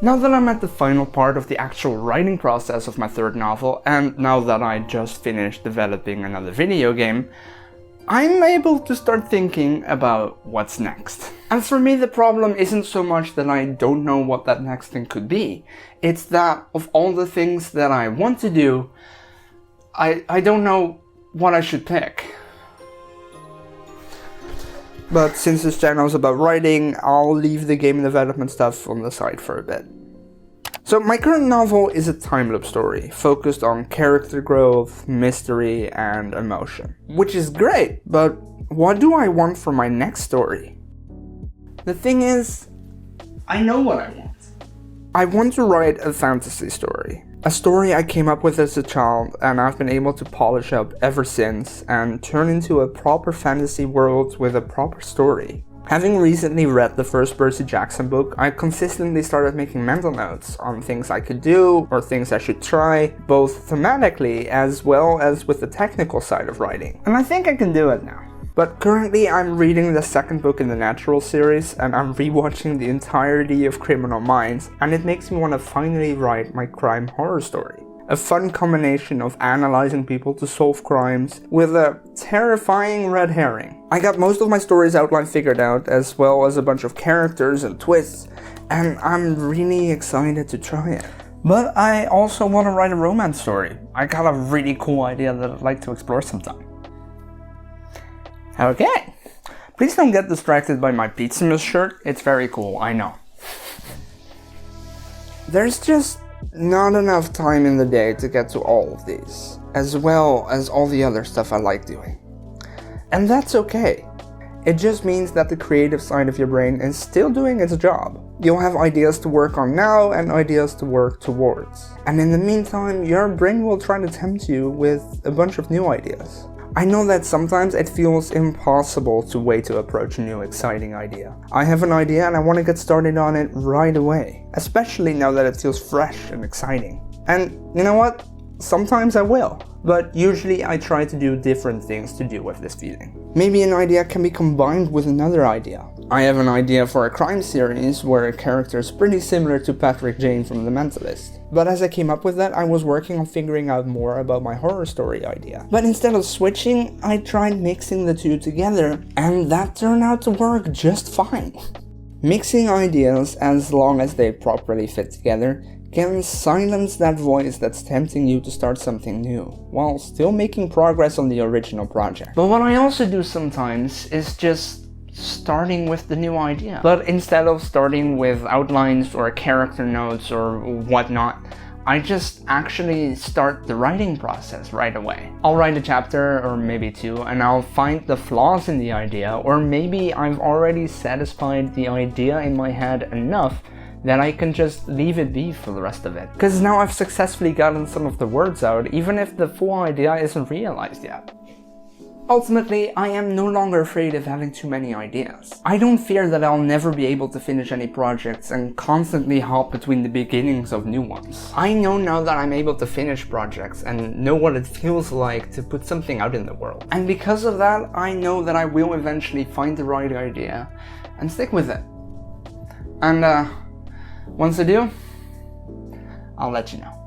Now that I'm at the final part of the actual writing process of my third novel, and now that I just finished developing another video game, I'm able to start thinking about what's next. And for me, the problem isn't so much that I don't know what that next thing could be. It's that of all the things that I want to do, I don't know what I should pick. But since this channel is about writing, I'll leave the game development stuff on the side for a bit. So my current novel is a time loop story, focused on character growth, mystery, and emotion. Which is great, but what do I want for my next story? The thing is, I know what I want. I want to write a fantasy story. A story I came up with as a child and I've been able to polish up ever since and turn into a proper fantasy world with a proper story. Having recently read the first Percy Jackson book, I consistently started making mental notes on things I could do or things I should try, both thematically as well as with the technical side of writing. And I think I can do it now. But currently I'm reading the second book in the Natural series and I'm rewatching the entirety of Criminal Minds, and it makes me want to finally write my crime horror story. A fun combination of analyzing people to solve crimes with a terrifying red herring. I got most of my story's outline figured out, as well as a bunch of characters and twists, and I'm really excited to try it. But I also want to write a romance story. I got a really cool idea that I'd like to explore sometime. Okay, please don't get distracted by my Pizzamas shirt, it's very cool, I know. There's just not enough time in the day to get to all of these, as well as all the other stuff I like doing. And that's okay. It just means that the creative side of your brain is still doing its job. You'll have ideas to work on now and ideas to work towards. And in the meantime, your brain will try to tempt you with a bunch of new ideas. I know that sometimes it feels impossible to wait to approach a new exciting idea. I have an idea and I want to get started on it right away, especially now that it feels fresh and exciting. And you know what? Sometimes I will, but usually I try to do different things to deal with this feeling. Maybe an idea can be combined with another idea. I have an idea for a crime series where a character is pretty similar to Patrick Jane from The Mentalist. But as I came up with that, I was working on figuring out more about my horror story idea. But instead of switching, I tried mixing the two together, and that turned out to work just fine. Mixing ideas, as long as they properly fit together, can silence that voice that's tempting you to start something new, while still making progress on the original project. But what I also do sometimes is just starting with the new idea. But instead of starting with outlines or character notes or whatnot, I just actually start the writing process right away. I'll write a chapter or maybe two and I'll find the flaws in the idea, or maybe I've already satisfied the idea in my head enough that I can just leave it be for the rest of it. Because now I've successfully gotten some of the words out, even if the full idea isn't realized yet. Ultimately, I am no longer afraid of having too many ideas. I don't fear that I'll never be able to finish any projects and constantly hop between the beginnings of new ones. I know now that I'm able to finish projects and know what it feels like to put something out in the world. And because of that, I know that I will eventually find the right idea and stick with it. And once I do, I'll let you know.